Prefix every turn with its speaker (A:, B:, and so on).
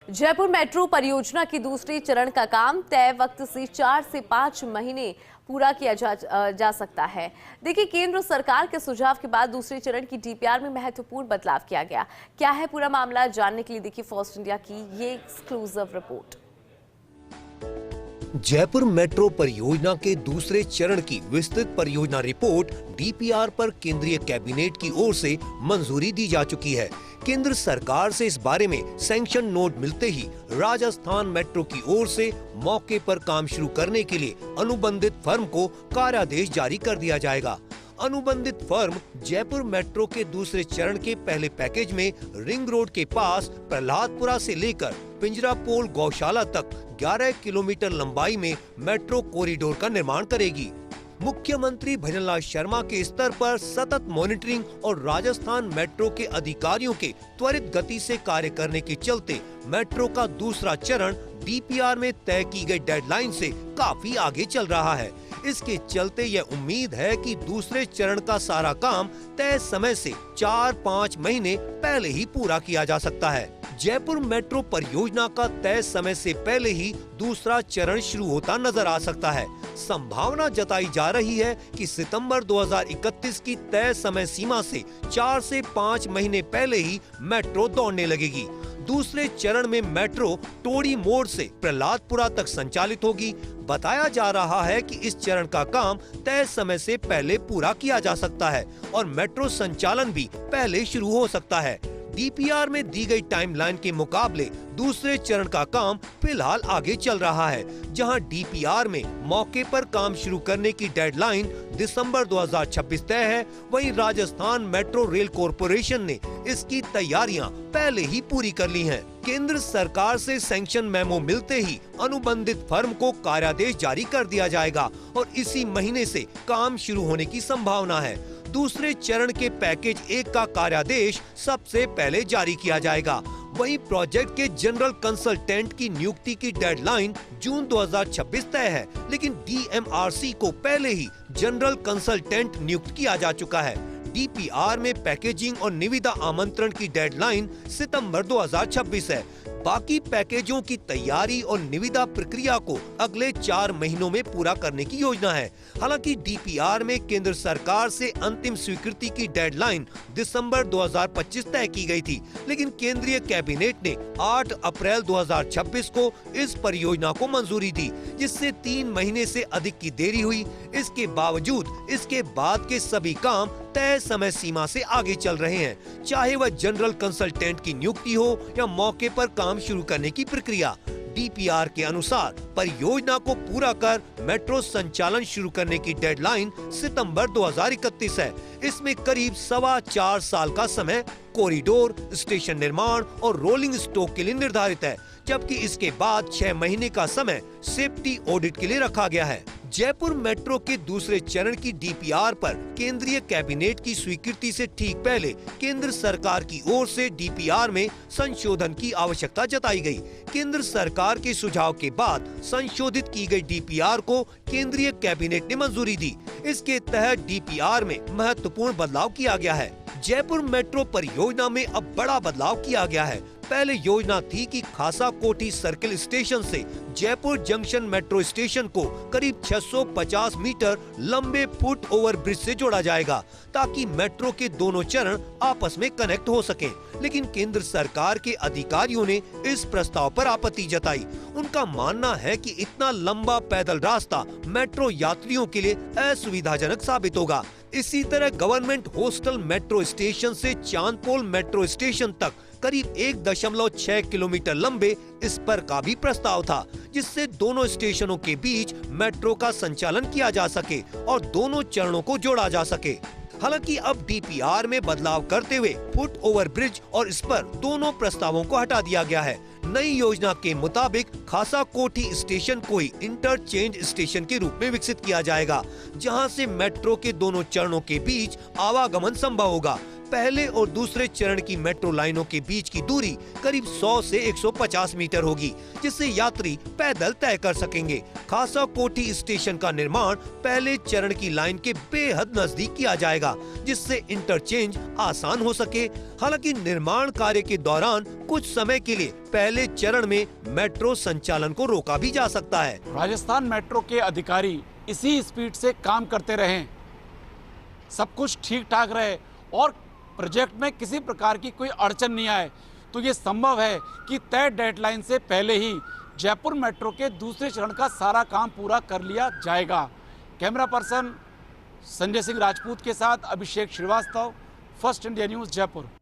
A: Jaipur metro परियोजना की दूसरे चरण का काम तय वक्त से 4 से 5 महीने पूरा किया जा सकता है। देखिए, केंद्र सरकार के सुझाव के बाद दूसरे चरण की डीपीआर में महत्वपूर्ण बदलाव किया गया। क्या है पूरा मामला, जानने के लिए देखिए फर्स्ट इंडिया की ये एक्सक्लूसिव रिपोर्ट।
B: जयपुर मेट्रो परियोजना के दूसरे चरण की विस्तृत परियोजना रिपोर्ट डीपीआर पर केंद्रीय कैबिनेट की ओर से मंजूरी दी जा चुकी है। केंद्र सरकार से इस बारे में सैंक्शन नोट मिलते ही राजस्थान मेट्रो की ओर से मौके पर काम शुरू करने के लिए अनुबंधित फर्म को कार्यादेश जारी कर दिया जाएगा। अनुबंधित फर्म जयपुर मेट्रो के दूसरे चरण के पहले पैकेज में रिंग रोड के पास प्रहलादपुरा से लेकर पिंजरापोल गौशाला तक 11 किलोमीटर लंबाई में मेट्रो कॉरिडोर का निर्माण करेगी। मुख्यमंत्री भजनलाल शर्मा के स्तर पर सतत मॉनिटरिंग और राजस्थान मेट्रो के अधिकारियों के त्वरित गति से कार्य करने के चलते मेट्रो का दूसरा चरण डीपीआर में तय की गई डेडलाइन से काफी आगे चल रहा है। इसके चलते यह उम्मीद है कि दूसरे चरण का सारा काम तय समय से 4-5 महीने पहले ही पूरा किया जा सकता है। जयपुर मेट्रो परियोजना का तय समय से पहले ही दूसरा चरण शुरू होता नजर आ सकता है। संभावना जताई जा रही है कि सितंबर 2031 की तय समय सीमा से 4 से 5 महीने पहले ही मेट्रो दौड़ने लगेगी। दूसरे चरण में मेट्रो टोड़ी मोड़ से प्रहलादपुरा तक संचालित होगी। बताया जा रहा है कि इस चरण का काम तय समय से पहले पूरा किया जा सकता है और मेट्रो संचालन भी पहले शुरू हो सकता है। डीपीआर में दी गई टाइमलाइन के मुकाबले दूसरे चरण का काम फिलहाल आगे चल रहा है, जहां डीपीआर में मौके पर काम शुरू करने की डेडलाइन दिसंबर 2026 तय है। वहीं राजस्थान मेट्रो रेल कॉरपोरेशन ने इसकी तैयारियां पहले ही पूरी कर ली हैं। केंद्र सरकार से सैंक्शन मेमो मिलते ही अनुबंधित फर्म को कार्यादेश जारी कर दिया जाएगा और इसी महीने से काम शुरू होने की संभावना है। दूसरे चरण के पैकेज 1 का कार्यादेश सबसे पहले जारी किया जाएगा। वहीं प्रोजेक्ट के जनरल कंसल्टेंट की नियुक्ति की डेडलाइन जून 2026 तय है, लेकिन डीएमआरसी को पहले ही जनरल कंसल्टेंट नियुक्त किया जा चुका है। डीपीआर में पैकेजिंग और निविदा आमंत्रण की डेडलाइन सितंबर 2026 है। बाकी पैकेजों की तैयारी और निविदा प्रक्रिया को अगले 4 महीनों में पूरा करने की योजना है। हालांकि डीपीआर में केंद्र सरकार से अंतिम स्वीकृति की डेडलाइन दिसंबर 2025 तय की गई थी, लेकिन केंद्रीय कैबिनेट ने 8 अप्रैल 2026 को इस परियोजना को मंजूरी दी, जिससे 3 महीने से अधिक की देरी हुई। इसके बावजूद इसके बाद के सभी काम तय समय सीमा से आगे चल रहे हैं, चाहे वह जनरल कंसल्टेंट की नियुक्ति हो या मौके पर काम शुरू करने की प्रक्रिया। डीपीआर के अनुसार परियोजना को पूरा कर मेट्रो संचालन शुरू करने की डेडलाइन सितंबर 2031 है। इसमें करीब 4.25 साल का समय कॉरिडोर, स्टेशन निर्माण और रोलिंग स्टॉक के लिए निर्धारित है, जबकि इसके बाद 6 महीने का समय सेफ्टी ऑडिट के लिए रखा गया है। जयपुर मेट्रो के दूसरे चरण की डीपीआर पर केंद्रीय कैबिनेट की स्वीकृति से ठीक पहले केंद्र सरकार की ओर से डीपीआर में संशोधन की आवश्यकता जताई गई। केंद्र सरकार के सुझाव के बाद संशोधित की गई डीपीआर को केंद्रीय कैबिनेट ने मंजूरी दी। इसके तहत डीपीआर में महत्वपूर्ण बदलाव किया गया है। जयपुर मेट्रो परियोजना में अब बड़ा बदलाव किया गया है। पहले योजना थी कि खासा कोठी सर्किल स्टेशन से जयपुर जंक्शन मेट्रो स्टेशन को करीब 650 मीटर लंबे फुट ओवर ब्रिज से जोड़ा जाएगा, ताकि मेट्रो के दोनों चरण आपस में कनेक्ट हो सकें। लेकिन केंद्र सरकार के अधिकारियों ने इस प्रस्ताव पर आपत्ति जताई। उनका मानना है कि इतना लंबा पैदल रास्ता मेट्रो यात्रियों के लिए असुविधाजनक साबित होगा। इसी तरह गवर्नमेंट हॉस्टल मेट्रो स्टेशन से चांदपोल मेट्रो स्टेशन तक करीब 1.6 किलोमीटर लंबे इस पर का भी प्रस्ताव था, जिससे दोनों स्टेशनों के बीच मेट्रो का संचालन किया जा सके और दोनों चरणों को जोड़ा जा सके। हालांकि अब डीपीआर में बदलाव करते हुए फुट ओवर ब्रिज और इस पर दोनों प्रस्तावों को हटा दिया गया है। नई योजना के मुताबिक खासा कोठी स्टेशन को ही इंटरचेंज स्टेशन के रूप में विकसित किया जाएगा, जहां से मेट्रो के दोनों चरणों के बीच आवागमन संभव होगा। पहले और दूसरे चरण की मेट्रो लाइनों के बीच की दूरी करीब 100 से 150 मीटर होगी, जिससे यात्री पैदल तय कर सकेंगे। खासा कोठी स्टेशन का निर्माण पहले चरण की लाइन के बेहद नजदीक किया जाएगा, जिससे इंटरचेंज आसान हो सके। हालांकि निर्माण कार्य के दौरान कुछ समय के लिए पहले चरण में मेट्रो संचालन को रोका भी जा सकता है।
C: राजस्थान मेट्रो के अधिकारी इसी स्पीड से काम करते रहें, सब कुछ ठीक ठाक रहे और प्रोजेक्ट में किसी प्रकार की कोई अड़चन नहीं आए, तो ये संभव है कि तय डेडलाइन से पहले ही जयपुर मेट्रो के दूसरे चरण का सारा काम पूरा कर लिया जाएगा। कैमरा पर्सन संजय सिंह राजपूत के साथ Abhishek Srivastava, first India news, Jaipur.